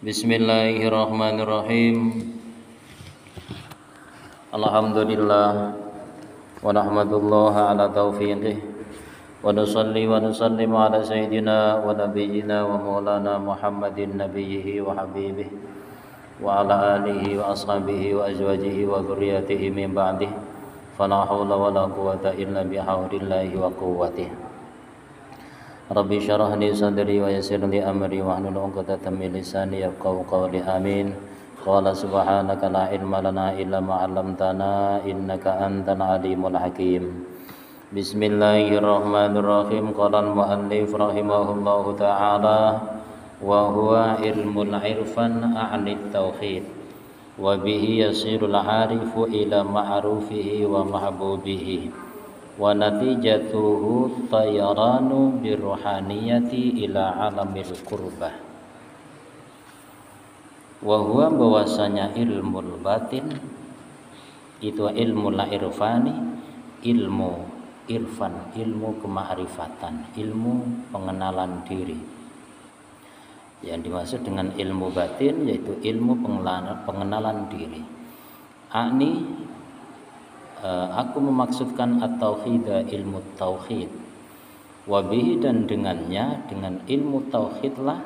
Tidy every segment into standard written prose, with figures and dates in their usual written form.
Bismillahirrahmanirrahim. Alhamdulillah wa nahmadullah ala taufiqih wa nusalli wa nusallimu ala sayyidina wa nabiyyina wa maulana Muhammadin nabiyhi wa habibih wa ala alihi wa ashabihi wa azwajihi wa dzurriyyatihi min ba'dih. Fala haula wala quwwata illa bihaulillahi wa quwwatihi. Rabbi syarah li sadri wa yassir li amri wa hlul 'uqdatam min lisani yafqahu qawli. Amin. Qala subhanaka la ilma lana illa ma 'allamtana innaka antal alimul hakim. Bismillahirrahmanirrahim. Qala al-muallif rahimahullahu ta'ala wa huwa ilmul irfan a'ni tauhid wa bihi yasirul 'arifu ila ma'rufihi wa mahbubihi wa natijatuhu tayranu biruhaniyati ila alamil qurbah. Wa huwa bahwasanya ilmu batin itu ilmu irfani, ilmu irfan, ilmu kemakrifatan, ilmu pengenalan diri. Yang dimaksud dengan ilmu batin yaitu ilmu pengenalan diri. Aku memaksudkan at-tauhid, ilmu tauhid. Wabihi, dan dengannya, dengan ilmu tauhidlah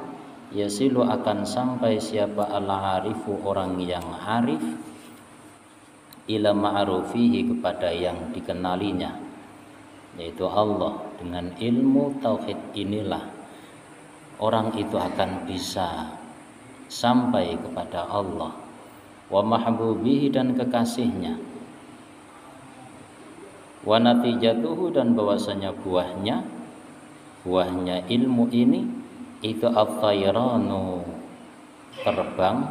yasilu akan sampai siapa al-arifu, orang yang arif, ila ma'rufihi, kepada yang dikenalinya, yaitu Allah. Dengan ilmu tauhid inilah orang itu akan bisa sampai kepada Allah, wa mahbubihi, dan kekasihnya, wa natijatuhu, dan bahwasanya buahnya ilmu ini itu at-tayranu, terbang,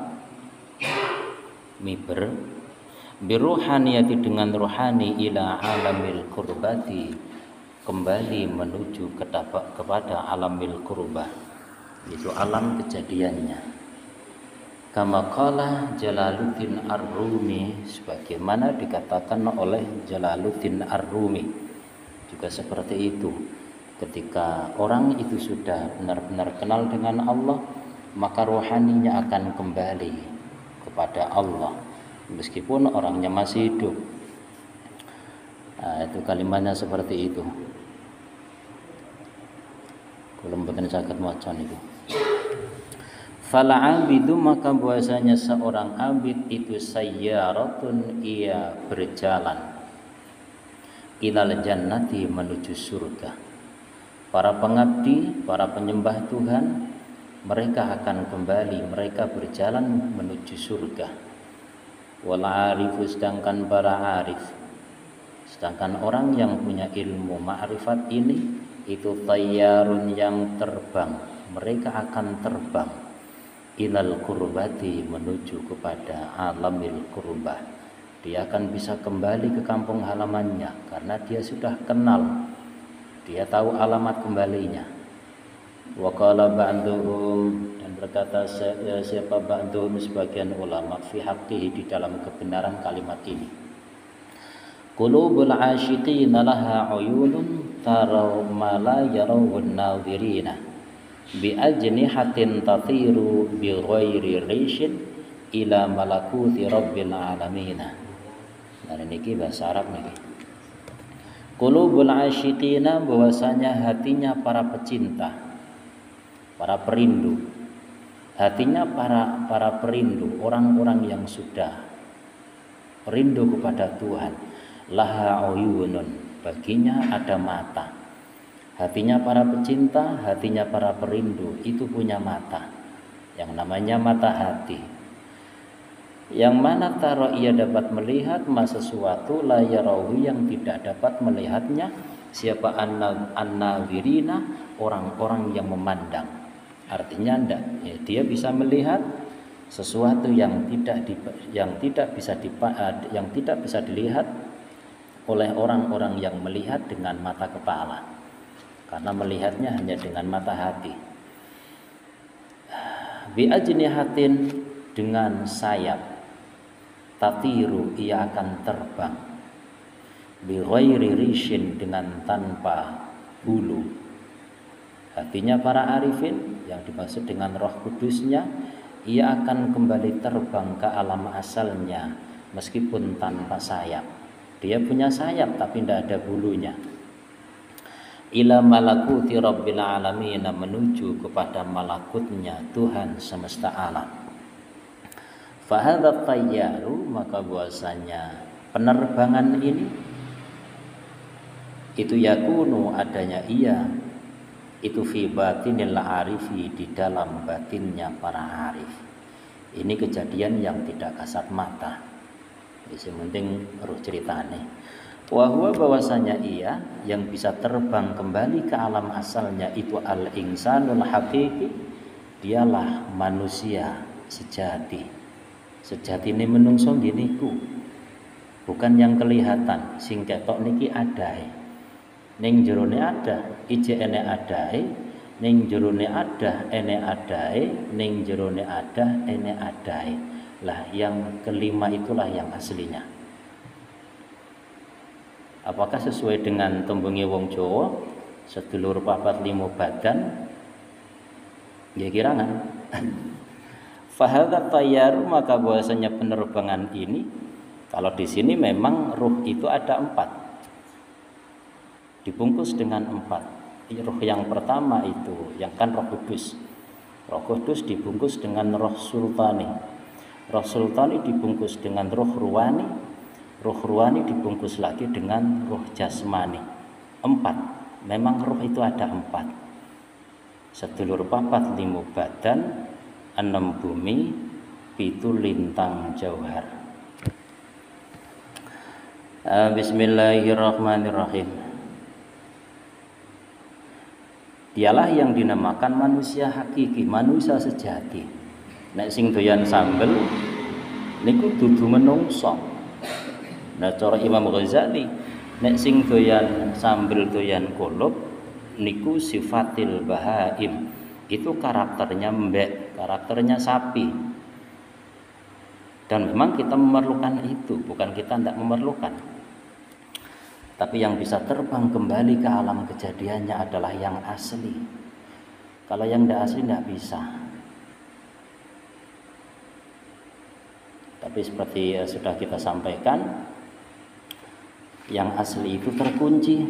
miber, biruhaniyati, dengan ruhani, ila alamil qurbati, kembali menuju kepada alamil qurbah, itu alam kejadiannya. Kama qala Jalaluddin Ar-Rumi, sebagaimana dikatakan oleh Jalaluddin Ar-Rumi, juga seperti itu. Ketika orang itu sudah benar-benar kenal dengan Allah, maka rohaninya akan kembali kepada Allah meskipun orangnya masih hidup. Nah, itu kalimatnya seperti itu. Kalau mboten saged maca niku. Fala abidu, maka bahwasanya seorang abid itu sayyaratun, ia berjalan, ilal jannati, menuju surga. Para pengabdi, para penyembah Tuhan, mereka akan kembali, mereka berjalan menuju surga. Wal arifu, sedangkan para arif, sedangkan orang yang punya ilmu ma'rifat ini itu tayyarun, yang terbang, mereka akan terbang ilal qurbati, menuju kepada alamil qurbah. Dia akan bisa kembali ke kampung halamannya karena dia sudah kenal, dia tahu alamat kembalinya. Wa qala ba'duhum, dan berkata siapa ba'duhum, sebagian ulama, fi haqqihi, di dalam kebenaran kalimat ini. Qulubul asyiqina laha uyunun taraw ma la yarawun nadhirina bi ajnihatin tatiru bi ghairi rishin ila malakuti rabbil alamin. Nah niki bahasa Arab niki. Qulubul asyiqina, bahwasanya hatinya para pecinta, para perindu, hatinya para perindu, orang-orang yang sudah rindu kepada Tuhan. Laha uyunun, baginya ada mata. Hatinya para pecinta, hatinya para perindu itu punya mata, yang namanya mata hati, yang mana taro ia dapat melihat sesuatu la yarahu, yang tidak dapat melihatnya siapa an-nawirina, orang-orang yang memandang. Artinya dia bisa melihat sesuatu yang tidak bisa dilihat oleh orang-orang yang melihat dengan mata kepala, karena melihatnya hanya dengan mata hati. Bi ajnihatin, dengan sayap, tatiru, ia akan terbang, bi ghairi rishin, dengan tanpa bulu. Hatinya para arifin yang dimaksud dengan Roh Kudusnya ia akan kembali terbang ke alam asalnya meskipun tanpa sayap. Dia punya sayap tapi tidak ada bulunya. Ila malakuti rabbil alamin, menuju kepada malakutnya Tuhan semesta alam. Fahadha tayyaru, maka bahwasanya penerbangan ini itu yakunu adanya ia itu fi batinil arifi, di dalam batinnya para arif. Ini kejadian yang tidak kasat mata. Jadi penting roh ceritane. Wahwa, bahwasanya ia yang bisa terbang kembali ke alam asalnya itu al-insanul haqiqi, dialah manusia sejati. Sejati ini menungso giniku, bukan yang kelihatan. Sing ketok niki adae, ning jerone ada, ije ene adae, ning jerone ada, ene adae, ning jerone ada, ene adae. Lah yang kelima itulah yang aslinya. Apakah sesuai dengan tembunge wong Jawa, sedulur papat limo badan? Ya kirangan. Fahadha tayyaru, maka bahwasanya penerbangan ini, kalau di sini memang ruh itu ada 4, dibungkus dengan 4. Ruh yang pertama itu, yang kan Roh Kudus. Roh Kudus dibungkus dengan Roh Sultani. Roh Sultani dibungkus dengan Roh Ruwani. Roh Ruwani dibungkus lagi dengan Roh Jasmani. 4. Memang ruh itu ada 4. Sedulur papat limo badan, 6 bumi, 7 lintang jauhar. Bismillahirrahmanirrahim. Dialah yang dinamakan manusia hakiki, manusia sejati. Nek sing doyan sambel niku dudu menungso. Nah cara Imam Ghazali, nek sing doyan sambel doyan kulup niku sifatil bahaim. Itu karakternya mbek, karakternya sapi. Dan memang kita memerlukan itu, bukan kita tidak memerlukan. Tapi yang bisa terbang kembali ke alam kejadiannya adalah yang asli. Kalau yang tidak asli tidak bisa. Tapi seperti sudah kita sampaikan, yang asli itu terkunci.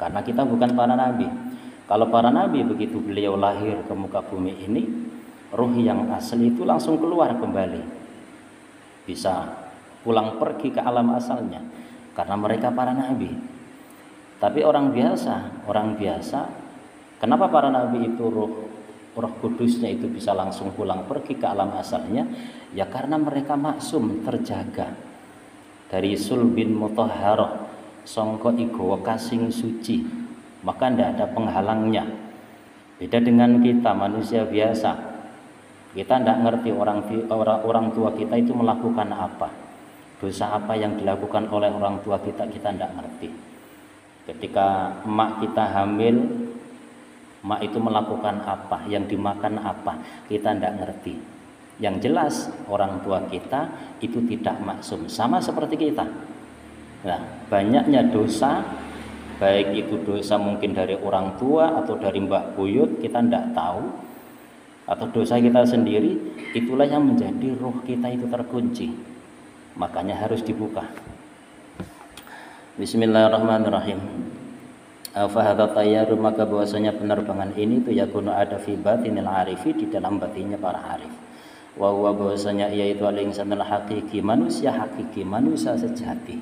Karena kita bukan para nabi. Kalau para nabi begitu beliau lahir ke muka bumi ini, ruh yang asli itu langsung keluar kembali. Bisa pulang pergi ke alam asalnya. Karena mereka para nabi. Tapi orang biasa, kenapa para nabi itu roh kudusnya itu bisa langsung pulang pergi ke alam asalnya? Ya karena mereka maksum, terjaga dari sulbin mutahharah, sangka igo kasing suci, maka tidak ada penghalangnya. Beda dengan kita manusia biasa, kita tidak ngerti orang tua kita itu melakukan apa, dosa apa yang dilakukan oleh orang tua kita tidak ngerti. Ketika emak kita hamil, emak itu melakukan apa, yang dimakan apa, kita tidak ngerti. Yang jelas orang tua kita itu tidak maksum, sama seperti kita. Nah, banyaknya dosa, baik itu dosa mungkin dari orang tua atau dari mbak buyut, kita tidak tahu, atau dosa kita sendiri, itulah yang menjadi ruh kita itu terkunci. Makanya harus dibuka. Bismillahirrahmanirrahim. Fahadha tayyaru, maka bahwasanya penerbangan ini itu yakunu ada fi batinil arifi, di dalam batinnya para arif. Wa huwa, bahwasanya yaitu al-insanul hakiki, manusia hakiki, manusia sejati.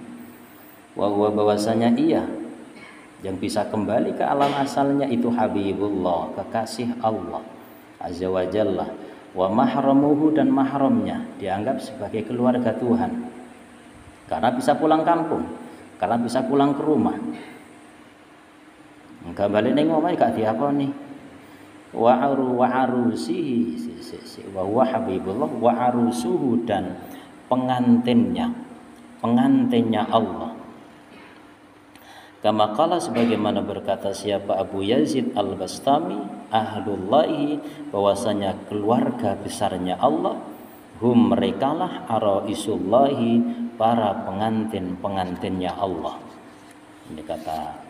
Wa huwa, bahwasanya ia yang bisa kembali ke alam asalnya itu Habibullah, kekasih Allah Azza wa Jalla. Wa mahramuhu, dan mahramnya dianggap sebagai keluarga Tuhan. Karena bisa pulang kampung, karena bisa pulang ke rumah. Enggak balik ning omah gak diakoni. Wa arusihi, wa huwa habibullah, wa arusuhu, dan pengantinnya Allah. Kama qala, sebagaimana berkata siapa Abu Yazid Al-Bastami, ahlullahi, bahwasanya keluarga besarnya Allah, hum, merekalah araisullahi, para pengantin-pengantinnya Allah. Ini kata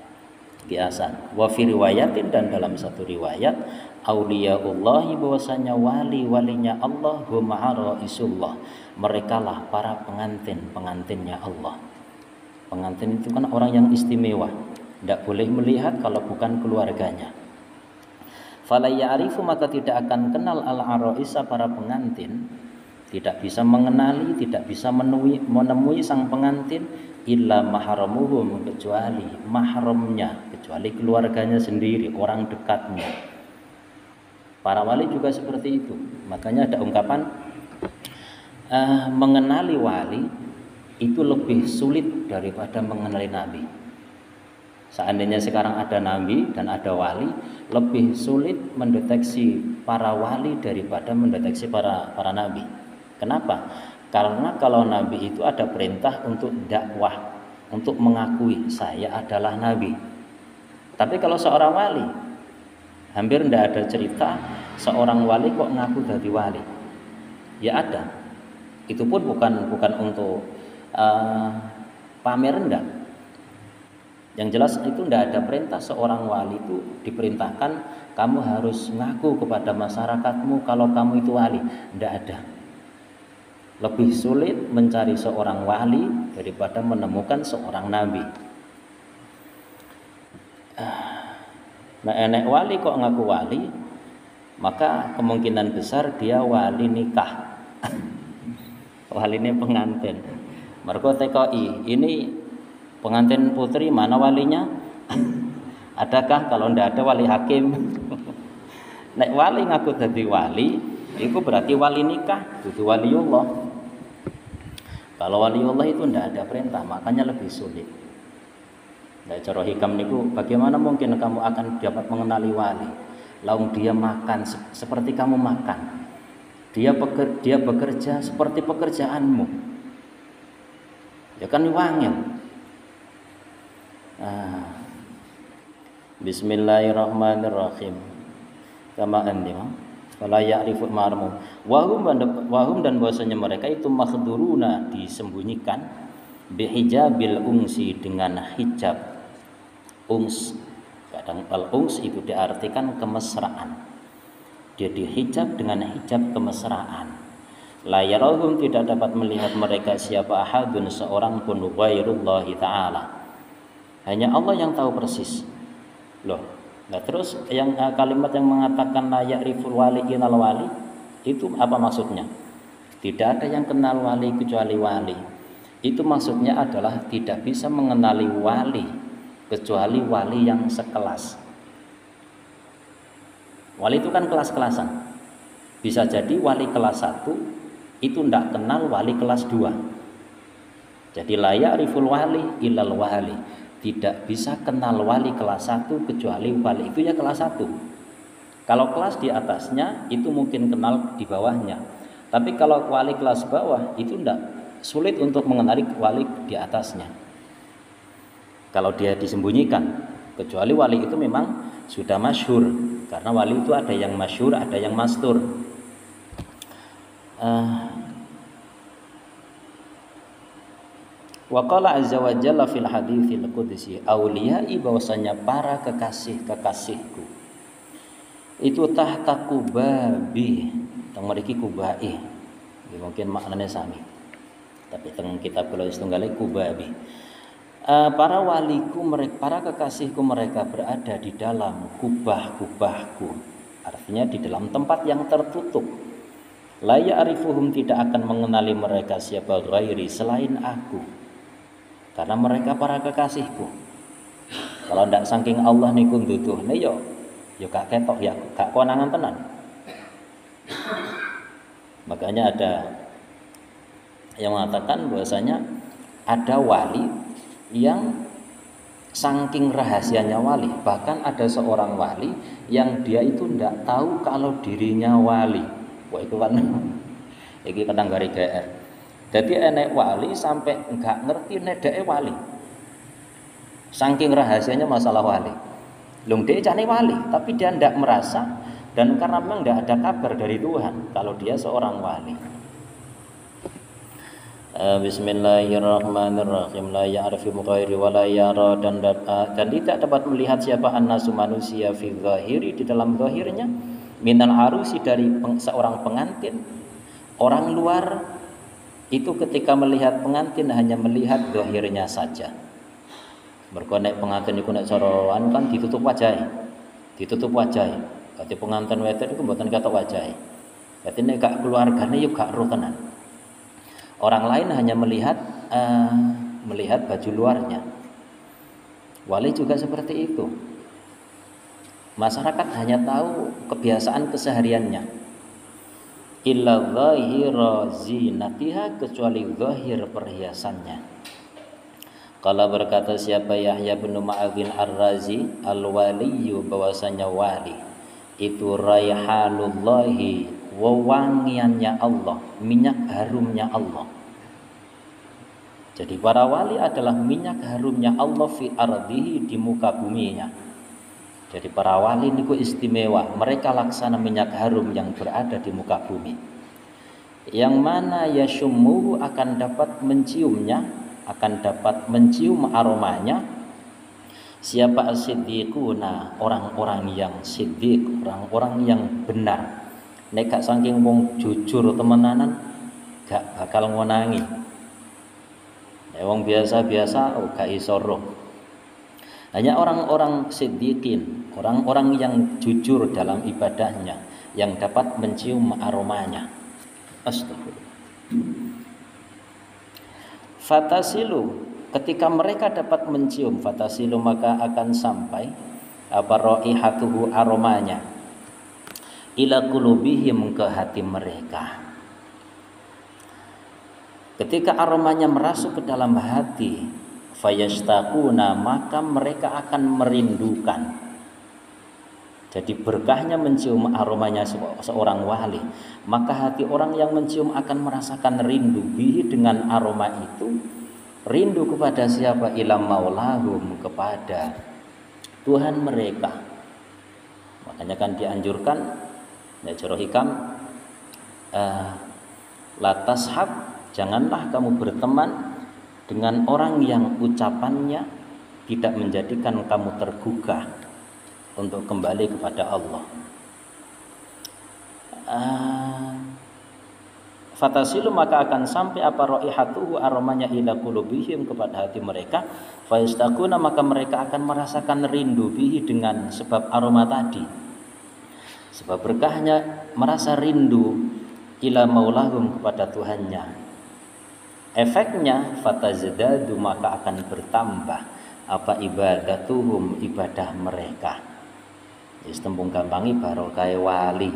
kiasan. Wa fi riwayatin, dan dalam satu riwayat, auliyaullahi, bahwasanya wali-walinya Allah, hum araisullah, mereka lah para pengantin-pengantinnya Allah. Pengantin itu kan orang yang istimewa, tidak boleh melihat kalau bukan keluarganya. Fala ya'rifu, maka tidak akan kenal al-araisa, para pengantin, tidak bisa mengenali, tidak bisa menemui sang pengantin, illa mahramuhum, kecuali mahramnya, kecuali keluarganya sendiri, orang dekatnya. Para wali juga seperti itu. Makanya ada ungkapan mengenali wali itu lebih sulit daripada mengenali nabi. Seandainya sekarang ada nabi dan ada wali, lebih sulit mendeteksi para wali daripada mendeteksi para nabi. Kenapa? Karena kalau nabi itu ada perintah untuk dakwah, untuk mengakui saya adalah nabi. Tapi kalau seorang wali, hampir tidak ada cerita seorang wali kok ngaku jadi wali. Ya ada. Itu pun bukan untuk pamer, enggak. Yang jelas itu tidak ada perintah seorang wali itu diperintahkan kamu harus ngaku kepada masyarakatmu kalau kamu itu wali. Tidak ada. Lebih sulit mencari seorang wali daripada menemukan seorang nabi. Nah, enek wali kok ngaku wali, maka kemungkinan besar dia wali nikah. Wali ini pengantin. Mergo TKI, ini pengantin putri, mana walinya? Adakah? Kalau ndak ada, wali hakim. Nek wali ngaku dadi wali, itu berarti wali nikah, itu waliullah. Kalau waliullah itu ndak ada perintah, makanya lebih sulit. Nah, cara hikam niku, bagaimana mungkin kamu akan dapat mengenali wali? Laung dia makan seperti kamu makan. Dia bekerja seperti pekerjaanmu. Ya kan wangil. Bismillahirrahmanirrahim. Kama andim. Fala ya'rifu marmu. Wahum, dan bahwasanya mereka itu makhduruna, disembunyikan, bihijabil ungsi, dengan hijab ungs. Kadang al-ungs itu diartikan kemesraan. Dia dihijab dengan hijab kemesraan. La yarahum, tidak dapat melihat mereka siapa ahadun, seorang pun, ghairullahi ta'ala, hanya Allah yang tahu persis. Loh, nah terus yang kalimat yang mengatakan la ya'riful wali ilal wali, itu apa maksudnya? Tidak ada yang kenal wali kecuali wali. Itu maksudnya adalah tidak bisa mengenali wali kecuali wali yang sekelas. Wali itu kan kelas-kelasan. Bisa jadi wali kelas 1 itu tidak kenal wali kelas 2. Jadi la ya'riful wali ilal wali, tidak bisa kenal wali kelas 1 kecuali wali itu ya kelas 1. Kalau kelas di atasnya itu mungkin kenal di bawahnya. Tapi kalau wali kelas bawah itu tidak, sulit untuk mengenali wali di atasnya. Kalau dia disembunyikan, kecuali wali itu memang sudah masyhur. Karena wali itu ada yang masyhur, ada yang mastur. Wa qala azza wa jalla fil haditsil qudsi, auliyai, bahwasanya para kekasih-kekasihku itu tahta kubabi, teng mriki kubai. Mungkin maknanya sami. Tapi teng kitab kula setunggal kubabi. Para waliku, para kekasihku, mereka berada di dalam kubah-kubahku, artinya di dalam tempat yang tertutup. La ya'rifuhum, tidak akan mengenali mereka siapa ghairi, selain aku, karena mereka para kekasihku. Kalau ndak saking Allah niku nduduhne yo gak ketok, ya gak konangan tenan. Makanya ada yang mengatakan bahwasanya ada wali yang saking rahasianya wali, bahkan ada seorang wali yang dia itu tidak tahu kalau dirinya wali. Wah, itu kan iki kadang gari GR. Jadi enek wali sampai enggak ngerti nek dhek wali. Saking rahasianya masalah wali. Lung dhek jane wali, tapi dia tidak merasa, dan karena memang tidak ada kabar dari Tuhan kalau dia seorang wali. Bismillahirrahmanirrahim. La ya'rifu ghairi wa la yara, dan tidak dapat melihat siapa annasu manusia fi zahiri, di dalam zahirnya, minal arusi, dari seorang pengantin. Orang luar itu ketika melihat pengantin hanya melihat zahirnya saja. Mergo nek pengantin iku nek carawan kan ditutup wajah. Dadi pengantin wedok iku mboten ketok wajah. Dadi nek gak keluargane yo gak ro tenan. Orang lain hanya melihat baju luarnya. Wali juga seperti itu. Masyarakat hanya tahu kebiasaan kesehariannya. Illa zahira zinatiha, kecuali zahir perhiasannya. Kalau berkata siapa Yahya bin Ma'adhin Ar-Razi al-waliyu, bahwasanya wali itu raihanullahi, wewangiannya Allah, minyak harumnya Allah. Jadi para wali adalah minyak harumnya Allah fi ardihi, di muka buminya. Jadi para wali niku istimewa, mereka laksana minyak harum yang berada di muka bumi. Yang mana yasyummuhu, akan dapat menciumnya, akan dapat mencium aromanya. Siapa as-siddiquna, orang-orang yang siddiq, orang-orang yang benar. Nek gak saking wong jujur temenanan gak bakal ngonangi. Nek wong biasa-biasa gak iso roh. Hanya orang-orang siddiqin, orang-orang yang jujur dalam ibadahnya, yang dapat mencium aromanya. Astagfirullah. Fatasilu, ketika mereka dapat mencium, fatasilu, maka akan sampai apa raihatuhu, aromanya, ila qulubihim, ke hati mereka. Ketika aromanya merasuk ke dalam hati, fayashtaquna, maka mereka akan merindukan. Jadi berkahnya mencium aromanya seorang wali, maka hati orang yang mencium akan merasakan rindu bihi, dengan aroma itu. Rindu kepada siapa? Ila maulahum, kepada Tuhan mereka. Makanya kan dianjurkan ya jaro hikam, la tashab, janganlah kamu berteman dengan orang yang ucapannya tidak menjadikan kamu tergugah untuk kembali kepada Allah. Fatasilu, maka akan sampai apa raihatuhu, aromanya, ila qulubihim, kepada hati mereka. Fayastaquna, maka mereka akan merasakan rindu bihi, dengan sebab aroma tadi. Sebab berkahnya merasa rindu, ila maulahum, kepada Tuhannya. Efeknya fatazdadu, maka akan bertambah apa ibadatuhum, ibadah mereka. Jadi tembung gampangi barokah wali.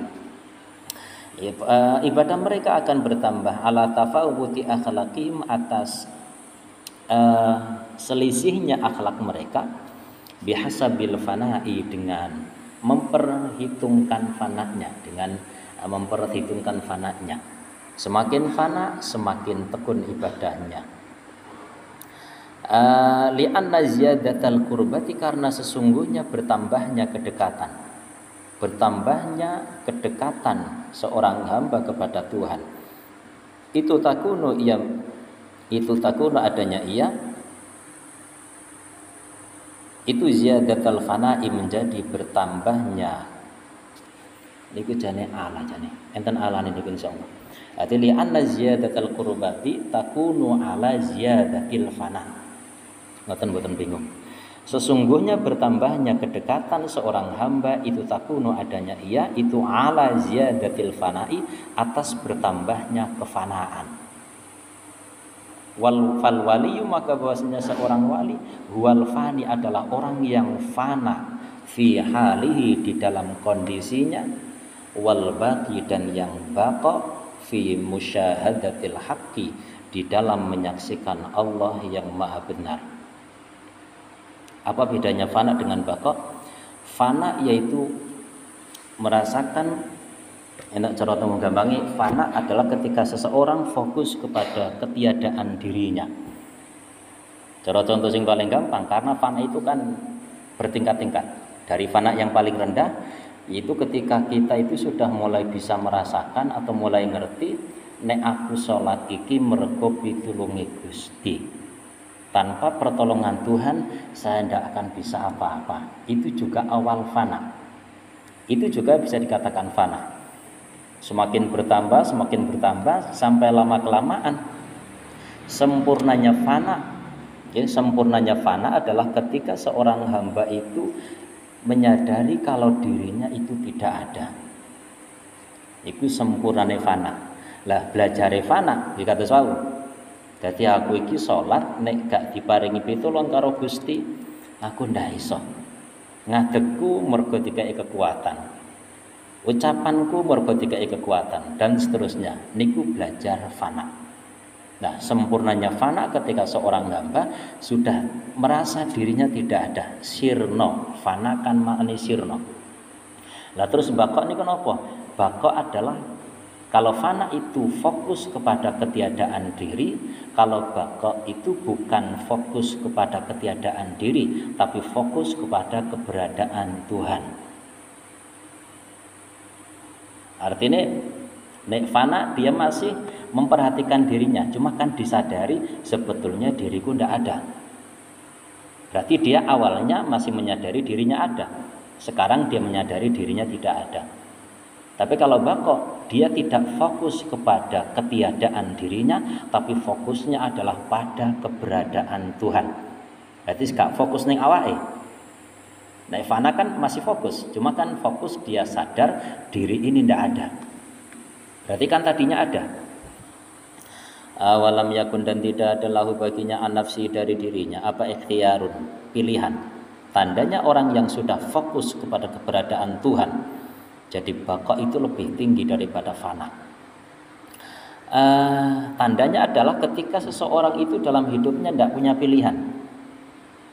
Ibadah mereka akan bertambah ala tafawuti akhlaqihim, atas selisihnya akhlak mereka, bihasabil fana'i, dengan memperhitungkan fananya, semakin fana semakin tekun ibadahnya. Li'anna ziyadatal qurbati, karena sesungguhnya bertambahnya kedekatan seorang hamba kepada Tuhan, itu takunu adanya ia, itu ziyadatal fana'i, menjadi bertambahnya. Niku jane ala, jane enten alane niku insyaallah. Ati li anna ziyadatal qurbati takunu ala ziyadatil fana. Ngoten bingung. Sesungguhnya bertambahnya kedekatan seorang hamba, itu takunu adanya ia, itu ala ziyadatil fana'i, atas bertambahnya kefanaan. Fal waliyu, maka bahwasanya seorang wali, huwal fani, adalah orang yang fana, fi halihi, di dalam kondisinya, wal baqi, dan yang baqa, fi musyahadatil haqqi, di dalam menyaksikan Allah yang maha benar. Apa bedanya fana dengan baqa? Fana yaitu merasakan, enak cara temu gampangi, fana adalah ketika seseorang fokus kepada ketiadaan dirinya. Cara contoh sing paling gampang, karena fana itu kan bertingkat-tingkat. Dari fana yang paling rendah, itu ketika kita itu sudah mulai bisa merasakan atau mulai ngerti nek aku sholat iki mergo pitulunge Gusti. Tanpa pertolongan Tuhan saya tidak akan bisa apa-apa. Itu juga awal fana. Itu juga bisa dikatakan fana. Semakin bertambah sampai lama-kelamaan sempurnanya fana. Ya, sempurnanya fana adalah ketika seorang hamba itu menyadari kalau dirinya itu tidak ada. Itu sempurnanya fana. Lah belajar fana dikata sawu. Dadi aku iki salat nek gak diparingi pitulung karo Gusti, aku ndak iso. Ngadegku mergo dikai kekuatan. Ucapanku mergo dikai kekuatan dan seterusnya. Niku belajar fana. Nah, sempurnanya fana ketika seorang hamba sudah merasa dirinya tidak ada. Sirno, fana kan maknane sirno. Lah terus bakok niku napa? Bakok adalah kalau fana itu fokus kepada ketiadaan diri, kalau bakok itu bukan fokus kepada ketiadaan diri, tapi fokus kepada keberadaan Tuhan. Artinya, nek fana dia masih memperhatikan dirinya, cuma kan disadari sebetulnya diriku ndak ada. Berarti dia awalnya masih menyadari dirinya ada, sekarang dia menyadari dirinya tidak ada. Tapi kalau bakok, dia tidak fokus kepada ketiadaan dirinya, tapi fokusnya adalah pada keberadaan Tuhan. Berarti gak fokus ning awake. Nah, fana kan masih fokus, cuma kan fokus dia sadar diri ini ndak ada. Berarti kan tadinya ada. Awalam yakun, dan tidak ada lahu baginya an-nafsi dari dirinya apa ikhtiyarun, pilihan. Tandanya orang yang sudah fokus kepada keberadaan Tuhan. Jadi bakok itu lebih tinggi daripada fana. Tandanya adalah ketika seseorang itu dalam hidupnya tidak punya pilihan.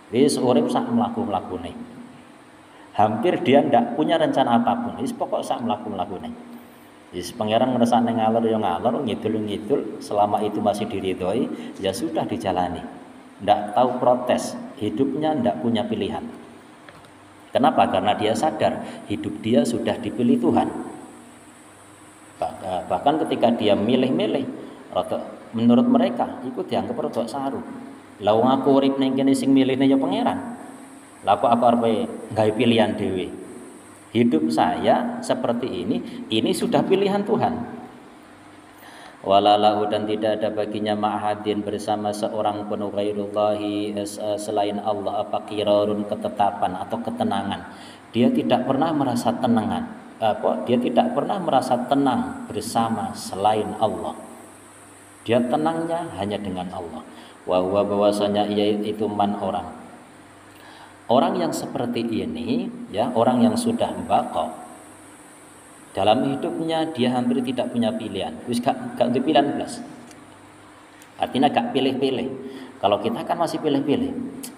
Wis urip sak mlaku-mlakune. Hampir dia tidak punya rencana apapun. Wis pokok sak mlaku-mlakune. Wis pangeran ngersane ngalor ya ngalor, ngidul-ngidul, selama itu masih diridhoi, ya sudah dijalani. Tidak tahu protes, hidupnya tidak punya pilihan. Kenapa? Karena dia sadar hidup dia sudah dipilih Tuhan. Bahkan ketika dia milih-milih, menurut mereka itu dianggap rodok saru. Lah wong aku urip ning kene sing milihne ya pangeran. Lah kok aku arep gawe pilihan dhewe. Hidup saya seperti ini sudah pilihan Tuhan. Walalahu, dan tidak ada baginya ma'hadin bersama seorang pun ghairullahi selain Allah apa qirarun, ketetapan atau ketenangan. Dia tidak pernah merasa dia tidak pernah merasa tenang bersama selain Allah. Dia tenangnya hanya dengan Allah. Wa huwa, bahwasanya ia itu man orang yang seperti ini, ya, orang yang sudah mbaqo dalam hidupnya dia hampir tidak punya pilihan. Wis gak pilihan belas. Artinya gak pilih-pilih. Kalau kita kan masih pilih-pilih.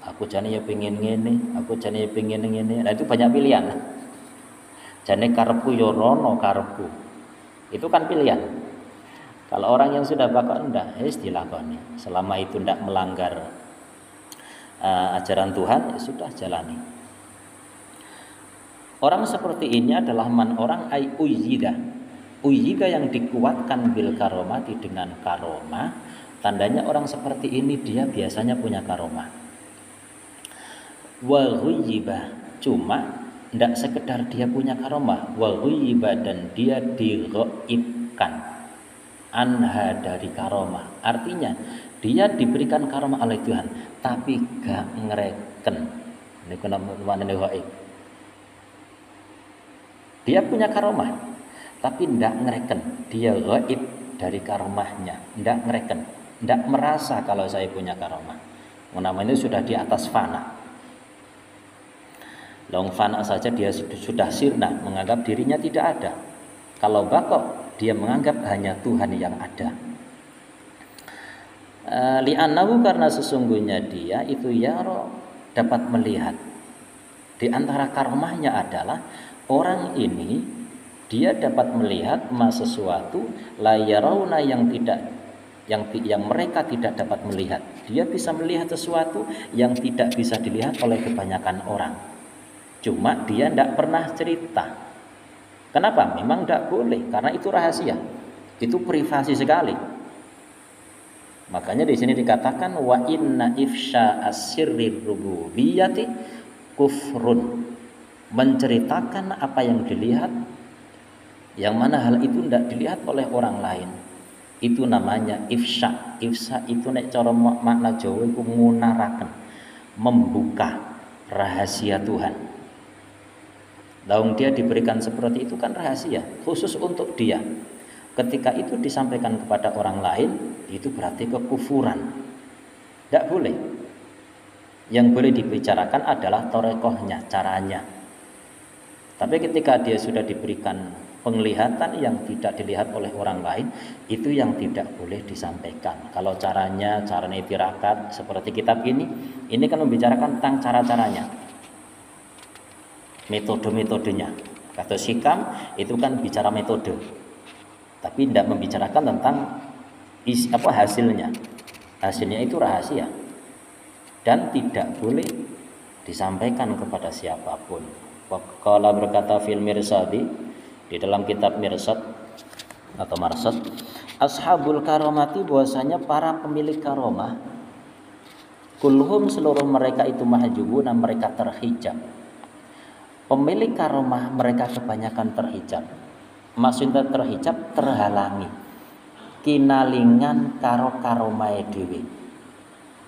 Aku jane ya pengen ngene, aku jane ya pengen ngene. Nah itu banyak pilihan. Jane karepku ya rono karepku. Itu kan pilihan. Kalau orang yang sudah bakal ndak wis dilakoni. Selama itu ndak melanggar ajaran Tuhan, ya sudah jalani. Orang seperti ini adalah orang ay uyida yang dikuatkan bil karomati, dengan karomah. Tandanya orang seperti ini dia biasanya punya karomah. Wa ghuyyiba, cuma tidak sekedar dia punya karomah. Wa ghuyyiba, dan dia dighaibkan anha, dari karomah. Artinya dia diberikan karomah oleh Tuhan, tapi gak ngereken. Ini namanya ghaib. Dia punya karomah, tapi tidak ngereken. Dia gaib dari karomahnya, tidak ngereken, tidak merasa kalau saya punya karomah. Namanya sudah di atas fana. Long fana saja dia sudah sirna, menganggap dirinya tidak ada. Kalau bakok, dia menganggap hanya Tuhan yang ada. Li'annahu, karena sesungguhnya dia itu yaro, dapat melihat. Di antara karomahnya adalah orang ini dia dapat melihat sesuatu la yarawna yang mereka tidak dapat melihat. Dia bisa melihat sesuatu yang tidak bisa dilihat oleh kebanyakan orang. Cuma dia tidak pernah cerita. Kenapa? Memang tidak boleh, karena itu rahasia. Itu privasi sekali. Makanya di sini dikatakan wa inna ifsha as-sirri rububiyyati kufrun. Menceritakan apa yang dilihat, yang mana hal itu tidak dilihat oleh orang lain, itu namanya ifsha. Ifsha itu nek cara makna Jawa iku ngunaraken, membuka rahasia Tuhan. Laung dia diberikan seperti itu kan rahasia khusus untuk dia. Ketika itu disampaikan kepada orang lain, itu berarti kekufuran. Tidak boleh. Yang boleh dibicarakan adalah torekohnya, caranya. Tapi ketika dia sudah diberikan penglihatan yang tidak dilihat oleh orang lain, itu yang tidak boleh disampaikan. Kalau caranya tirakat seperti kitab ini kan membicarakan tentang cara-caranya, metode-metodenya. Kata Hikam itu kan bicara metode, tapi tidak membicarakan tentang hasilnya. Hasilnya itu rahasia dan tidak boleh disampaikan kepada siapapun. Qala berkata fil mirsadi, di dalam kitab Mirsad atau Marsad, ashabul karomati, bahwasanya para pemilik karomah, kulhum seluruh mereka itu mahjubuna, mereka terhijab. Pemilik karomah mereka kebanyakan terhijab. Maksudnya terhijab, terhalangi kinalingan karo karomahe dhewe.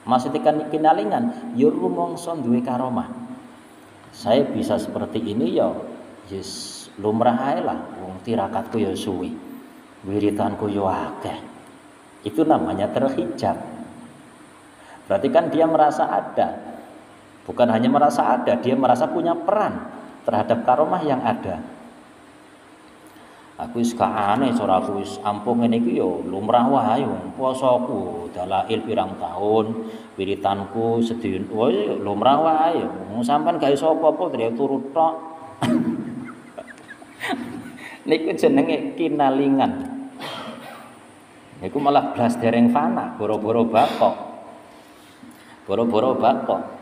Maksudnya kan kinalingan yo rumangsa duwe karomah. Saya bisa seperti ini ya yes, lumrah ae lah, wong tirakatku ya suwi, wiritanku yo akeh. Itu namanya terhijab. Berarti kan dia merasa ada. Bukan hanya merasa ada, dia merasa punya peran terhadap karomah yang ada. Aku wis gak aneh cara aku wis ampun ngene iki yo lumrah wae, posoku dalail pirang tahun, wiritanku sedina wae lumrah wae. Wong sampean gak iso apa-apa dhewe turut tok. Niku jenenge kinalingan. Niku malah blas dereng fana, boro-boro bakok. Boro-boro bakok.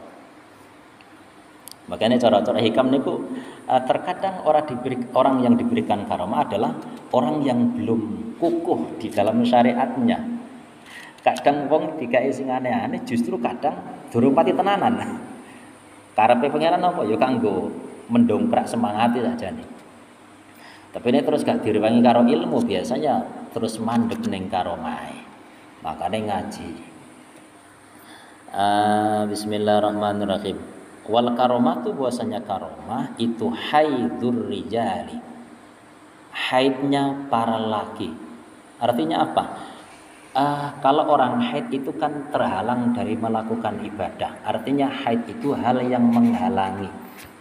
Makanya cara-cara hikam niku terkadang orang yang diberikan karomah adalah orang yang belum kukuh di dalam syariatnya. Kadang wong digawe sing aneh-aneh justru kadang durung pati tenanan. Karepe pangeran apa ya kanggo mendongkrak semangat saja nih. Tapi ini terus gak direwangi karo ilmu, biasanya terus mandek ning karomah. Makanya ngaji. Bismillahirrahmanirrahim. Wal karomah itu bahwasanya karomah itu haidur rijali, haidnya para laki. Artinya apa? Kalau orang haid itu kan terhalang dari melakukan ibadah. Artinya haid itu hal yang menghalangi.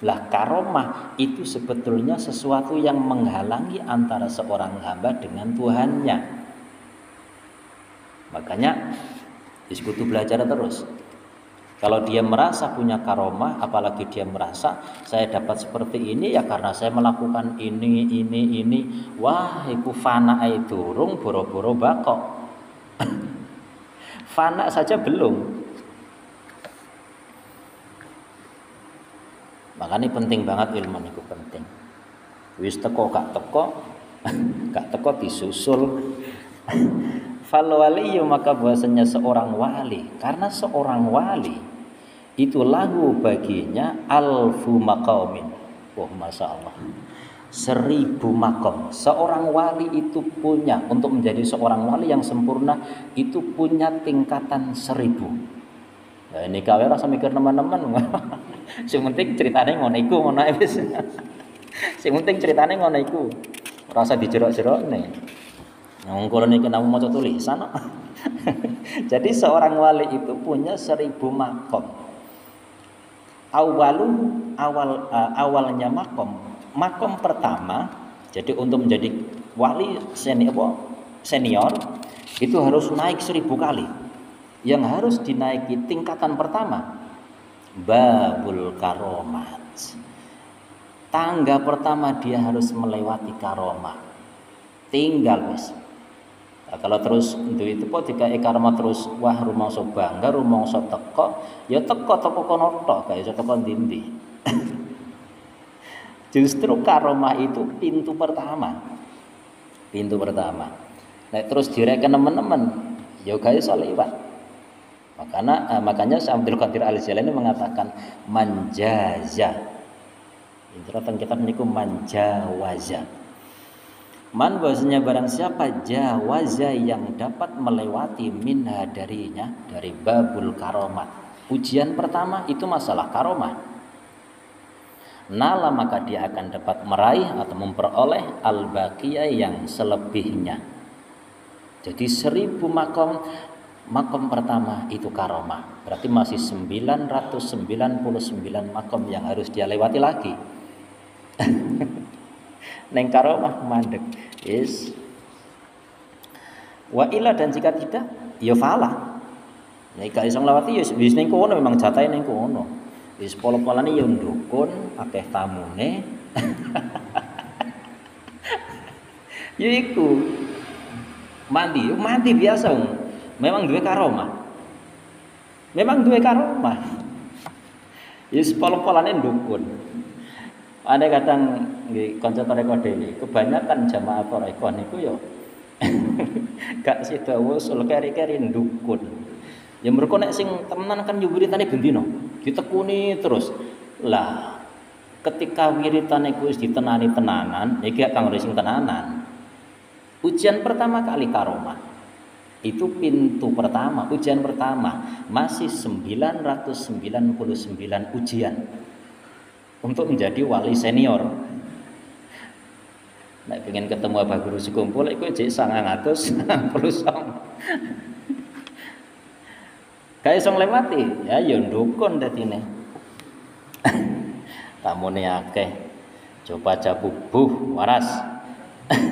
Lah karomah itu sebetulnya sesuatu yang menghalangi antara seorang hamba dengan Tuhannya. Makanya disebut belajar terus. Kalau dia merasa punya karomah, apalagi dia merasa saya dapat seperti ini ya karena saya melakukan ini. Wah, iku fana ae durung boro-boro bakok. Fana saja belum. Makanya penting banget ilmu niku penting. Wis teko gak teko disusul. Fal waliyu, maka bahwasanya seorang wali, karena seorang wali itu lahu baginya alfu maqamin. Wah, masya Allah, 1000 makom. Seorang wali itu punya, untuk menjadi seorang wali yang sempurna itu punya tingkatan 1000. Nah, ini kau rasa mikir teman-teman. Sing penting ceritane ngono iku, ngono ae wis. Sing penting ceritane ngono iku. Rasa dijerok-jerokne. Wong kula niki namung maca tulisan. Jadi seorang wali itu punya 1000 makom. Awalnya makom pertama. Jadi untuk menjadi wali senior itu harus naik 1000 kali. Yang harus dinaiki tingkatan pertama babul karomat. Tangga pertama dia harus melewati karomah. Tinggal wis. Nah, kalau terus itu po jika karomah terus wah rumangsa bangga, rumangsa teko, ya teko kono tok, gak iso teko ndi-ndi. Justru karomah itu pintu pertama. Pintu pertama. Nek terus direken nemen-nemen ya gak iso liwat. Makanya Syekh Abdul Qadir Al-Jilani mengatakan manjaza. Intiran kitab niku manjawaza. Man bahasanya barang siapa jawaza yang dapat melewati minha darinya, dari babul karomat. Ujian pertama itu masalah karomah. Nala maka dia akan dapat meraih atau memperoleh al-baqiyah yang selebihnya. Jadi 1000 makom pertama itu karomah. Berarti masih 999 makom yang harus dia lewati lagi. Neng karomah mandek. Yes. Wa ila, dan jika tidak ya fala. Nek gak iso nglewati ya wis ning kono, memang jatahe ning kono. Wis polo-polane ya ndukun, akeh tamune. Ya iku. Mandi biasa. Memang duwe karomah. Wis polo-polane ndukun. Ada kadang nggih kanca tarekat dhewe, kebanyakan jamaah tarekat niku ya gak sida usul keri-keri ndukun. Ya mergo nek sing tenan kan yo wiritane bendina, ditekuni terus. Lah, ketika wiritane ku wis ditenani tenanan, iki kang sing tenanan. Ujian pertama kali karomah. Itu pintu pertama, ujian pertama, masih 999 ujian untuk menjadi wali senior. Nek pengen ketemu Abah Guru sekumpul iku jek 999. Kae iso nglewati, ya ndukun dadine. Tamune akeh. Coba bubuh waras.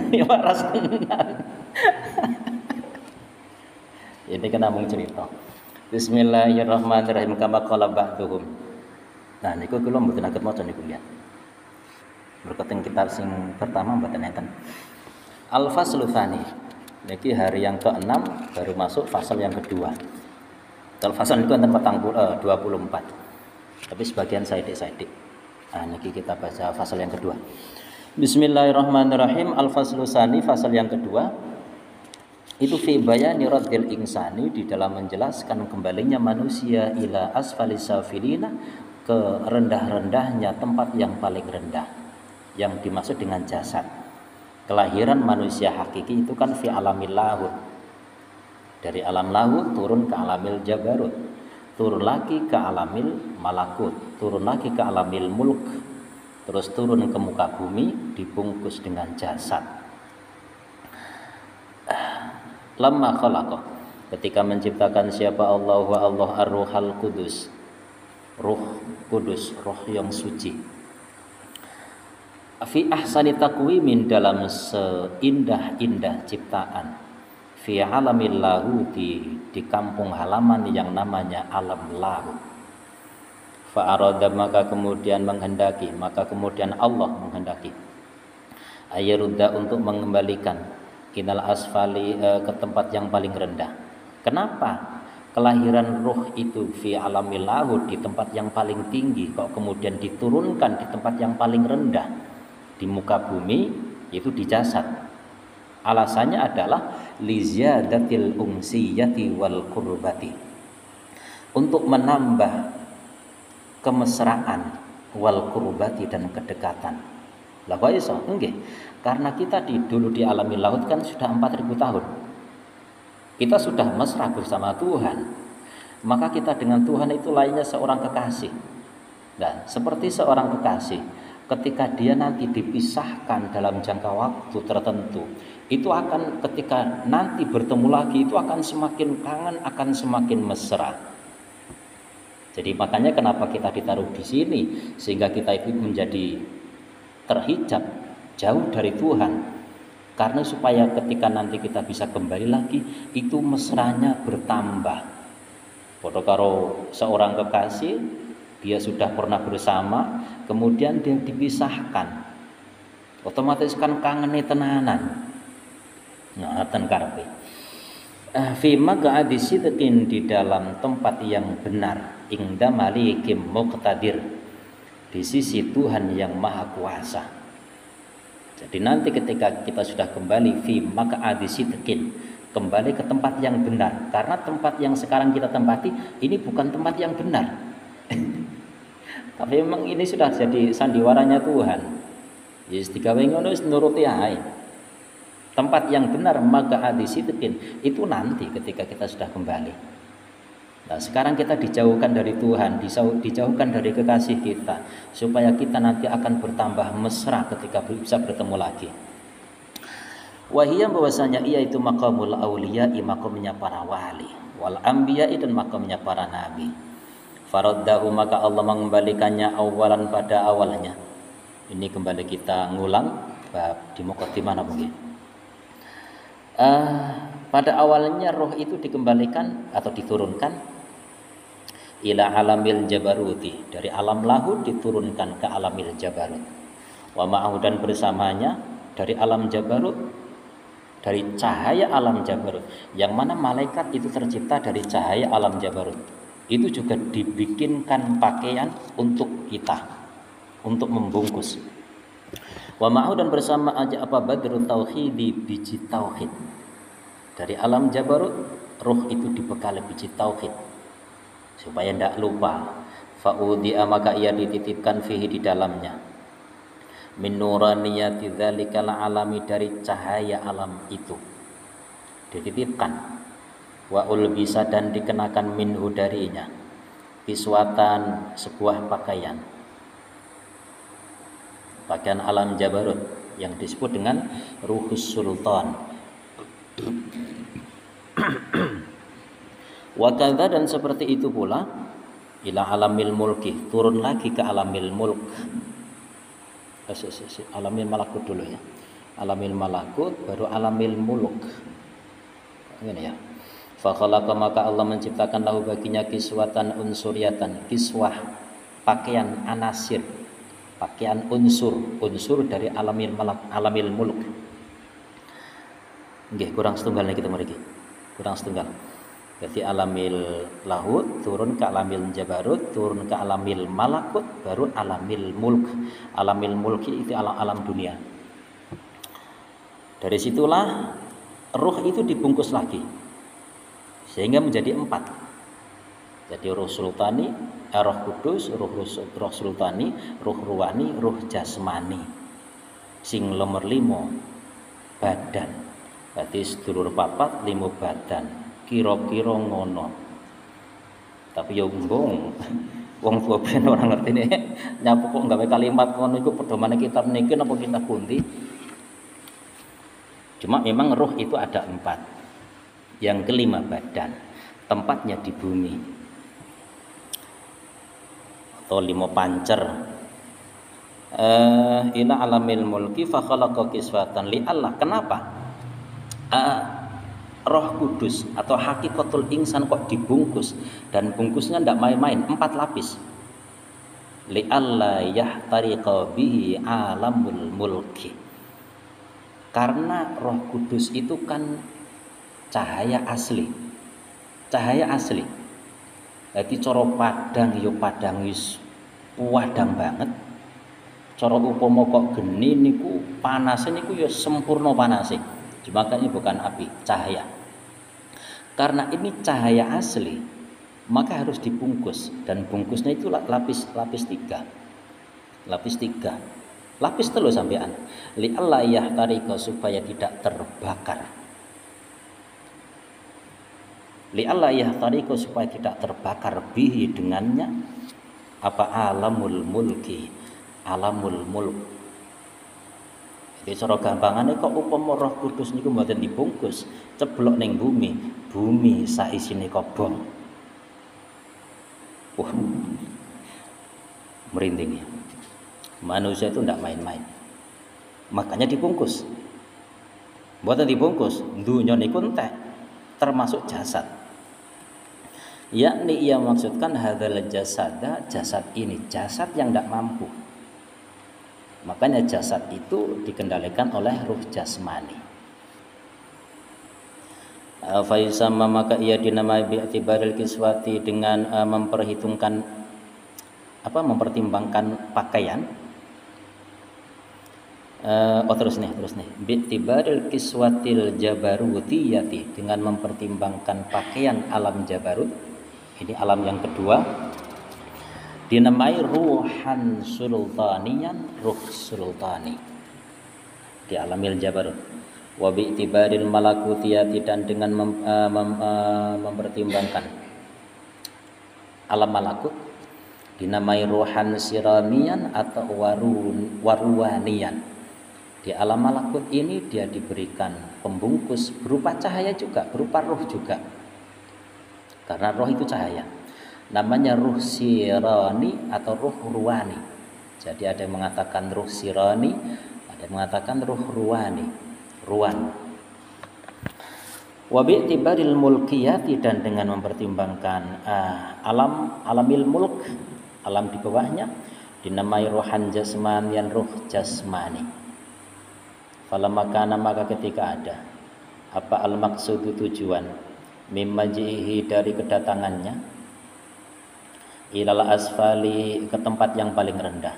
Ya waras tenan. Ini kan namung cerita. Bismillahirrahmanirrahim, kama qala ba'duhum. Nah niku kula mboten saged maca niku ya. Berkateng kitab sing pertama mboten enten. Al-faslu tsani. Niki hari yang ke-6 baru masuk fasal yang kedua. Fasal niku enten 24. Tapi sebagian saidik-saidik. Nah niki kita baca fasal yang kedua. Bismillahirrahmanirrahim. Al-faslu tsani, fasal yang kedua. Itu fi bayani raddil insani, di dalam menjelaskan kembalinya manusia ila asfalis safilina, ke rendah-rendahnya tempat yang paling rendah, yang dimaksud dengan jasad. Kelahiran manusia hakiki itu kan fi alamil lahut, dari alam lahut turun ke alamil jabarut, turun lagi ke alamil malakut, turun lagi ke alamil mulk, terus turun ke muka bumi dibungkus dengan jasad. Lamma khalaqa, ketika menciptakan siapa Allah wa Allah ar-ruhal kudus, Ruh Kudus, roh yang suci. Fi ahsani taqwimin, dalam seindah-indah ciptaan. Fi alamil lahuti, di kampung halaman yang namanya alam lahut. Fa arada, maka kemudian Allah menghendaki ayarudda, untuk mengembalikan inal asfali, ke tempat yang paling rendah. Kenapa kelahiran roh itu fi alamil lahut, di tempat yang paling tinggi, kok kemudian diturunkan di tempat yang paling rendah di muka bumi, yaitu di jasad? Alasannya adalah liziyadatil unsiyati wal qurbati, untuk menambah kemesraan, wal qurbati, dan kedekatan. Lah kok iso? Nggih, karena kita dulu di alamil lahut kan sudah 4000 tahun. Kita sudah mesra bersama Tuhan, maka kita dengan Tuhan itu lainnya seorang kekasih. Dan seperti seorang kekasih, ketika dia nanti dipisahkan dalam jangka waktu tertentu, itu akan, ketika nanti bertemu lagi, itu akan semakin kangen, akan semakin mesra. Jadi makanya kenapa kita ditaruh di sini, sehingga kita itu menjadi terhijab jauh dari Tuhan. Karena supaya ketika nanti kita bisa kembali lagi, itu mesranya bertambah. Padha karo seorang kekasih, dia sudah pernah bersama, kemudian dia dipisahkan, otomatis kan kangene tenanan. Ngaten karepe. Fi maq'adi sidqin, di dalam tempat yang benar, ingda malikim muqtadir, di sisi Tuhan yang maha kuasa. Jadi nanti ketika kita sudah kembali fi maq'adi sidqin, kembali ke tempat yang benar, karena tempat yang sekarang kita tempati ini bukan tempat yang benar. Tapi memang ini sudah jadi sandiwaranya Tuhan. Yes, digawe ngono wis nuruti ae. Tempat yang benar maq'adi sidqin itu nanti ketika kita sudah kembali. Nah, sekarang kita dijauhkan dari Tuhan, dijauhkan dari kekasih kita, supaya kita nanti akan bertambah mesra ketika bisa bertemu lagi. Wahiyam bahwasanya ia itu maqamul auliya, makamnya para wali, wal anbiya dan makamnya para nabi. Faraddahu maka Allah mengembalikannya awalan pada awalnya. Ini kembali kita ngulang bab di muqaddimah mungkin. Pada awalnya roh itu dikembalikan atau diturunkan ila alamil jabaruti, dari alam lahud diturunkan ke alamil jabarut. Wa ma'ahu dan bersamanya dari alam jabarut, dari cahaya alam jabarut, yang mana malaikat itu tercipta dari cahaya alam jabarut. Itu juga dibikinkan pakaian untuk kita, untuk membungkus. Wa ma'ahu dan bersama aja apa badrut tauhidi, biji tauhid. Dari alam jabarut roh itu dibekali biji tauhid supaya tidak lupa. Fa'udhi'a maka ia dititipkan fihi di dalamnya min nuraniyati dzalikal alami, dari cahaya alam itu dititipkan. Wa ulbisa dan dikenakan minhu darinya kiswatan, sebuah pakaian alam jabarut yang disebut dengan ruhus sultan. Wakadha dan seperti itu pula ila alamil mulki, turun lagi ke alamil mulk. Alamil malakut dulu ya. Alamil malakut baru alamil mulk. Ini ya. Fa khalaqa maka Allah menciptakan lahu baginya kiswatan unsuriyatan, kiswah pakaian anasir, pakaian unsur dari alamil malak, alamil mulk. Nggih, kurang setunggal nih kita mriki. Kurang setunggal. Jadi alamil lahud turun ke alamil jabarut, turun ke alamil malakut, baru alamil mulk. Alamil mulki itu alam dunia. Dari situlah ruh itu dibungkus lagi sehingga menjadi 4. Jadi ruh sultani, roh kudus, roh sultani, ruh ruwani, ruh jasmani. Sing nomor 5 badan. Berarti sedulur papat 5 badan. Kira-kira ngono. Tapi ya wong tua ben ora ngertine nyapu kok gawe kalimat ngono iku pedomane kitab niki napa kitab pundi. Cuma memang roh itu ada 4. Yang kelima badan, tempatnya di bumi. Atau 5 pancer. Ila alamil mulki fa khalaqa kiswatan li Allah. Kenapa? Roh kudus atau hakikatul insan kok dibungkus, dan bungkusnya tidak main-main, 4 lapis. Li alla yahtariqa bihi alamul mulki. Karena roh kudus itu kan cahaya asli. Cahaya asli. Jadi cara padang yo padang wis padang banget. Cara upama kok geni niku panase niku ya sempurna panase. Makanya bukan api, cahaya. Karena ini cahaya asli, maka harus dibungkus, dan bungkusnya itu lapis 3. Lapis 3. Lapis telu sampean. Li Allah yahtariqa, supaya tidak terbakar. Li Allah yahtariqa, supaya tidak terbakar bihi dengannya apa alamul mulki, alamul mulk. Jadi cara gampangane kok upama roh kudus niku mboten dibungkus, ceblok ning bumi saisine kobong. Merinding ya. Manusia itu tidak main-main. Makanya dibungkus. Mboten dibungkus, dunya niku entek, termasuk jasad. Yakni ia maksudkan hadzal jasada, jasad ini, jasad yang tidak mampu. Makanya jasad itu dikendalikan oleh ruh jasmani. Faisama maka ia dinamai bi'tibaril kiswati, dengan mempertimbangkan pakaian. Terus nih bi'tibaril kiswatil jabarutiyati, dengan mempertimbangkan pakaian alam jabarut, ini alam yang kedua, dinamai ruhan sultaniyan, ruh sultani di alamil jabarut. Wa bi'tibaril malakutiyati, dan dengan mempertimbangkan alam malakut, dinamai ruhan siramiyan atau waruwaniyan. Di alam malakut ini dia diberikan pembungkus berupa cahaya juga, berupa roh juga. Karena roh itu cahaya. Namanya ruh sirani atau ruh ruwani. Jadi ada yang mengatakan ruh sirani, ada yang mengatakan ruh ruwani, ruwan. Wa bi'tibaril mulkiyati, dan dengan mempertimbangkan alamil mulk, alam di bawahnya, dinamai ruhan jasmanian, ruh jasmani. Falammakana, maka ketika ada apa al-maqsudu, tujuan, mimmajihi, dari kedatangannya, ilal asfali, ke tempat yang paling rendah.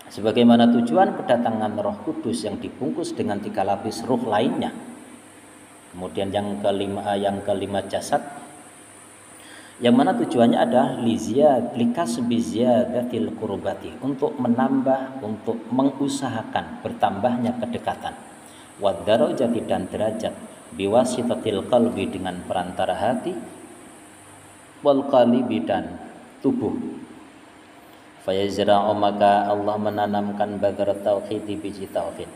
Sebagaimana tujuan kedatangan Roh Kudus yang dibungkus dengan 3 lapis ruh lainnya. Kemudian yang kelima jasad, yang mana tujuannya adalah likasbiziyadatil qurbati, untuk menambah, untuk mengusahakan bertambahnya kedekatan, wadarajati, dan derajat, biwasitatil qalbi, dengan perantara hati, wal qalibi, dan tubuh. Fayazra'u, maka Allah menanamkan badar tauhid, biji tauhid,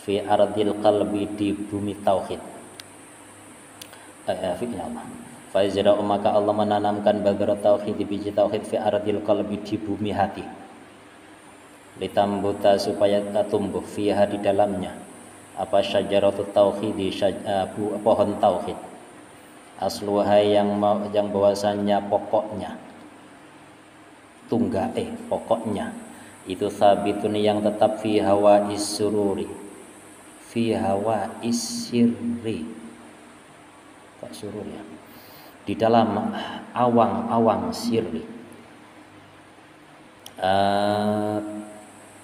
fi ardil qalbi, di bumi tauhid. Fayazra'u, maka Allah menanamkan badar tauhid, biji tauhid, fi ardil qalbi, di bumi hati, litambuta, supaya tumbuh, fiha, di dalamnya, apa syajaratut tauhid, pohon tauhid, asluha, yang bahwasannya pokoknya, pokoknya itu sabitun, yang tetap, fi hawa isururi, fi hawa isirri, kok surur ya, di dalam awang-awang sirri.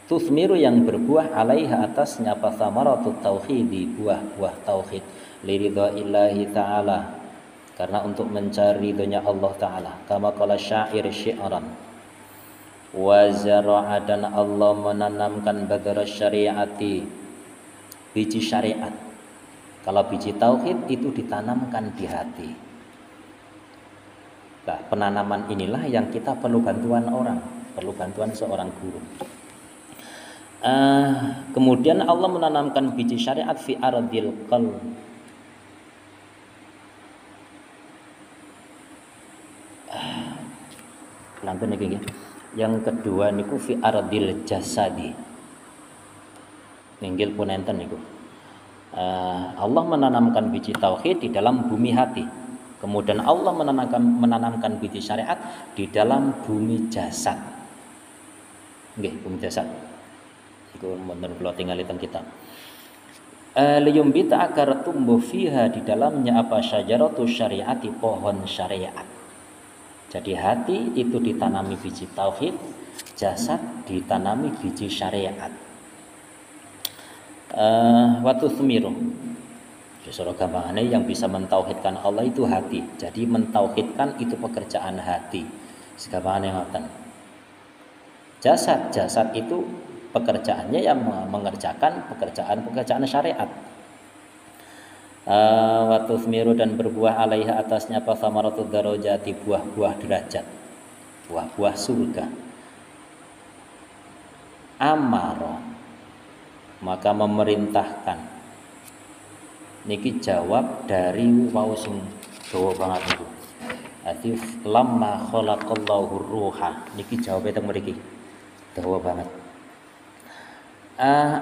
Tuthmiru, yang berbuah, alaiha, atasnya, apa thamaratu tauhidi, buah-buah tauhid, liridha'illahi ta'ala, karena untuk mencari ridhonya Allah Ta'ala. Kama qala syair syi'ran, wa zara'a, dan Allah menanamkan badara syariati, biji syariat. Kalau biji tauhid itu ditanamkan di hati. Nah, penanaman inilah yang kita perlu bantuan orang, perlu bantuan seorang guru. Kemudian Allah menanamkan biji syariat fi ardil qalb. Pelan-pelan iki. Yang kedua niku fi ardil jasadi. Ninggil pun enten niku. Allah menanamkan biji tauhid di dalam bumi hati. Kemudian Allah menanamkan biji syariat di dalam bumi jasad. Nggih, bumi jasad. Iku menurut kula tinggalitan kita. Liyumbita, agar tumbuh, fiha, di dalamnya, apa syajaratu syariati, pohon syariat. Jadi hati itu ditanami biji tauhid, jasad ditanami biji syariat. Watuthmiru, secara gampangannya yang bisa mentauhidkan Allah itu hati. Jadi mentauhidkan itu pekerjaan hati. Segampangannya ngoten. Jasad itu pekerjaannya yang mengerjakan pekerjaan syariat. Watuthmiru, dan berbuah, alaiha, atasnya, apa thamaratud darajati, buah-buah derajat, buah-buah surga. Amaro, maka memerintahkan. Niki jawab dari wau sing dawa banget niku. Ati lamma khalaqallahu ruha, niki jawabe teng mriki. Dawa banget.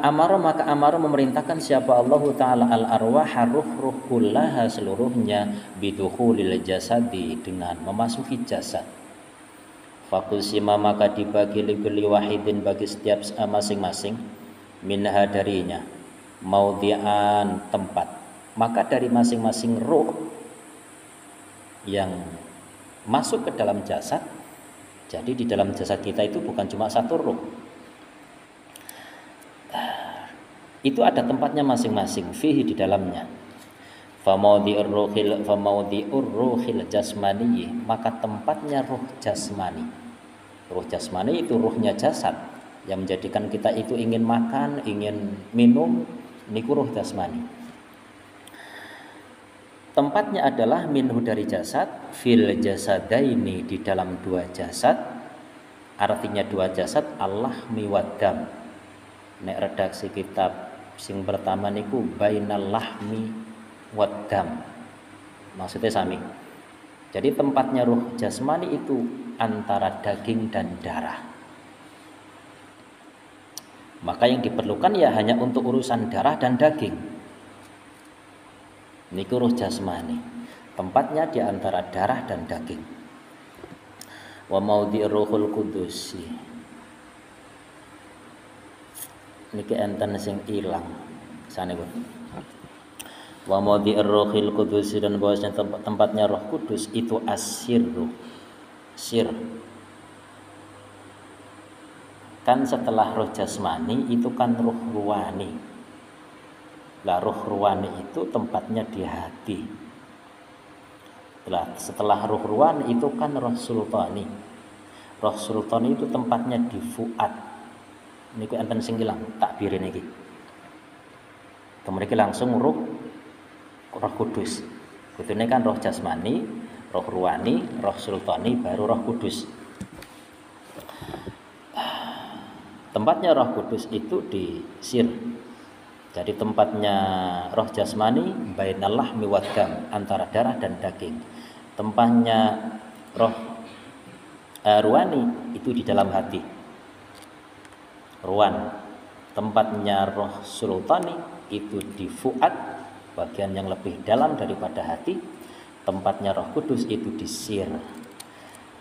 Amaro, maka amaro memerintahkan siapa Allah Ta'ala al arwah, ruh kullaha, seluruhnya, bidukhulil jasadi, dengan memasuki jasad. Fakusima, maka dibagi, likulli wahidin, bagi setiap masing-masing, minha, darinya, maudhi'an, tempat. Maka dari masing-masing ruh yang masuk ke dalam jasad, jadi di dalam jasad kita itu bukan cuma satu ruh, Itu ada tempatnya masing-masing, fihi di dalamnya. Famaudhi'ur ruhil jasmani, maka tempatnya ruh jasmani. Ruh jasmani itu ruhnya jasad yang menjadikan kita itu ingin makan, ingin minum, niku ruh jasmani. Tempatnya adalah minhu dari jasad, fil jasadaini di dalam dua jasad. Artinya dua jasad Allah miwadam. Nek redaksi kitab sing pertama niku bainal lahmi waddam. Maksudnya sami. Jadi tempatnya ruh jasmani itu antara daging dan darah. Maka yang diperlukan ya hanya untuk urusan darah dan daging. Niku ruh jasmani. Tempatnya di antara darah dan daging. Wa maudhi'ir ruhul qudus. Niki enten sing ilang sanipun. Wa maudhi'ir ruhil qudus, dan bahwasanya tempatnya Roh Kudus itu as-sirru. Sir. Kan setelah roh jasmani itu kan ruh ruwani. Lah ruh ruwani itu tempatnya di hati. Setelah ruh ruwani itu kan roh sultani. Roh sultani itu tempatnya di fuad. Niku enten sing ilang takbire niki. Kemudian langsung Roh Kudus. Kudune kan roh jasmani, roh ruwani, roh sultani, baru Roh Kudus. Tempatnya Roh Kudus itu di sir. Jadi tempatnya roh jasmani bainal lahmi waddam, antara darah dan daging. Tempatnya roh ruwani itu di dalam hati. Ruwan. Tempatnya roh sultani itu di fuad, bagian yang lebih dalam daripada hati. Tempatnya Roh Kudus itu di sir.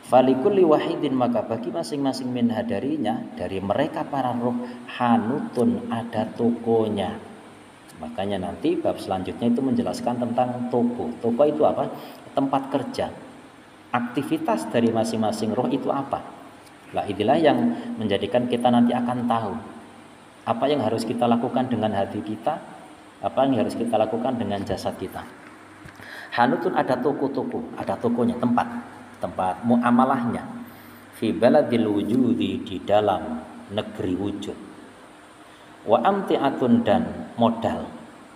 Falikulli wahidin, maka bagi masing-masing min hadarinya, dari mereka para roh, hanutun, ada tokonya. Makanya nanti bab selanjutnya itu menjelaskan tentang toko. Toko itu apa? Tempat kerja. Aktivitas dari masing-masing roh itu apa? Lah inilah yang menjadikan kita nanti akan tahu apa yang harus kita lakukan dengan hati kita, apa yang harus kita lakukan dengan jasad kita. Hanutun, ada toko-toko, ada tokonya, tempat muamalahnya. Fi baladil wujudi, di dalam negeri wujud. Wa amti'atun, dan modal.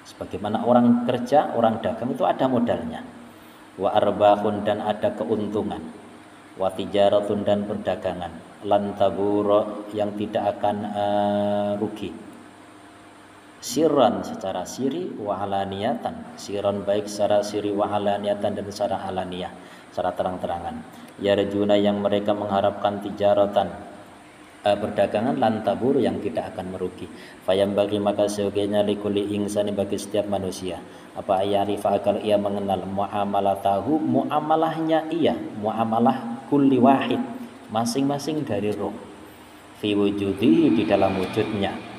Sebagaimana orang kerja, orang dagang itu ada modalnya. Wa arbahun, dan ada keuntungan. Wa tijaratun, dan perdagangan. Lan taburo, yang tidak akan rugi. Sirran, secara siri, wa alaniyatan. Sirran baik secara siri, wa alaniyatan, dan secara alaniyah, secara terang-terangan. Yarjuna, yang mereka mengharapkan tijaratan, perdagangan, lan tabur, yang tidak akan merugi. Fayam bagi, maka seyogianya likuli insani, bagi setiap manusia, apa ayarifa, agar ia mengenal muamalatahu, muamalahnya ia, muamalah kulli wahid, masing-masing dari roh, fi wujudihi, di dalam wujudnya.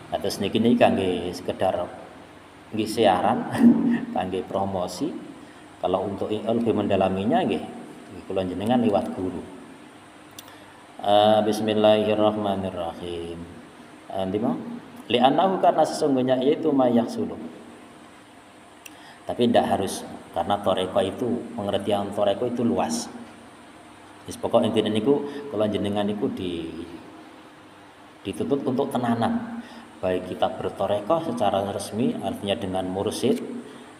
Atas niki kangge sekedar nggih siaran, kangge promosi. Kalau untuk lebih mendalaminya nggih kula jenengan liwat guru. Bismillahirrahmanirrahim. Ndima? Li'annahu, karena sesungguhnya itu mayahsulu. Tapi tidak harus, karena toreko itu, pengertian toreko itu luas. Wis pokok intine niku kula jenengan niku dituntut untuk tenanan. Baik kita bertoreko secara resmi, artinya dengan mursyid,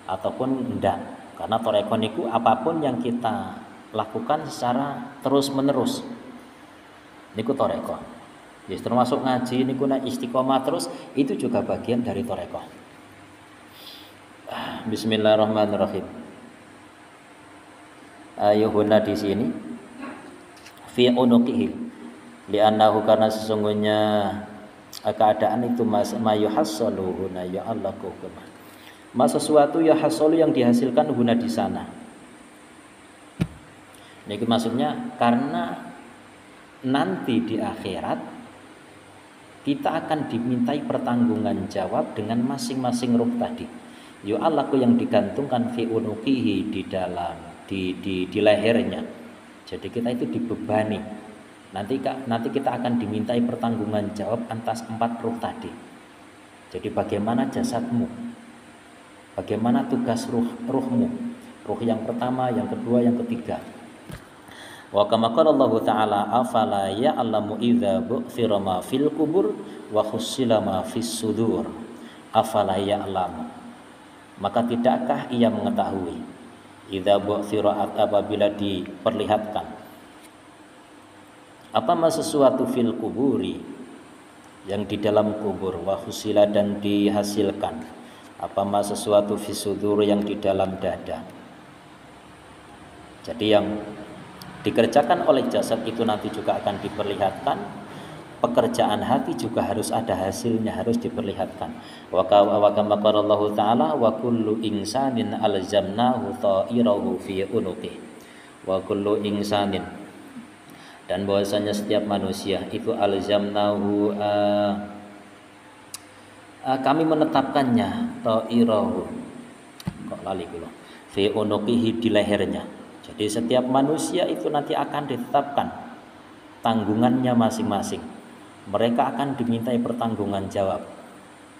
ataupun enggak. Karena toreko niku apapun yang kita lakukan secara terus menerus, niku toreko. Yes, termasuk ngaji niku na istiqomah terus, itu juga bagian dari toreko. Bismillahirrahmanirrahim. Ayuhuna di sini fi unuqihi, li'annahu, karena sesungguhnya keadaan itu mayuhassalu huna, ya Allah kukuma, sesuatu ya hassalu, yang dihasilkan huna di sana. Ini maksudnya karena nanti di akhirat kita akan dimintai pertanggungan jawab dengan masing-masing ruh tadi. Ya Allah yang digantungkan fi unuqihi, di dalam di lehernya. Jadi kita itu dibebani. Nanti kita akan dimintai pertanggungan jawab atas 4 ruh tadi. Jadi bagaimana jasadmu, bagaimana tugas ruhmu, ruh yang pertama, yang kedua, yang ketiga. Wa kama qala Allah Ta'ala afala ya'lamu idza bu'thira ma fil kubur wa khussila ma fis sudur. Afala ya'lamu, maka tidakkah ia mengetahui, idza bu'thira, apabila diperlihatkan, apa sesuatu fil kuburi, yang di dalam kubur, wa khusila, dan dihasilkan, apa sesuatu fis sudur, yang di dalam dada. Jadi yang dikerjakan oleh jasad itu nanti juga akan diperlihatkan. Pekerjaan hati juga harus ada hasilnya, harus diperlihatkan. Wa kama qala Allah Ta'ala wa kullu insanin alzamnahu ta'irahu fi unuqih. Wa kullu insanin, dan bahwasanya setiap manusia itu alzamnahu, kami menetapkannya, ta'irahu, kok lali kula, fi unuqihi, di lehernya. Jadi setiap manusia itu nanti akan ditetapkan tanggungannya masing-masing. Mereka akan dimintai pertanggungan jawab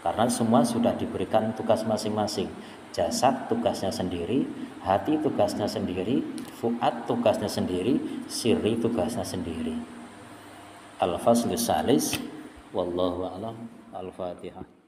karena semua sudah diberikan tugas masing-masing. Jasad tugasnya sendiri, hati tugasnya sendiri, fuad tugasnya sendiri, sirri tugasnya sendiri. Al-Faslus Salis, wallahu a'lam. Al-Fatihah.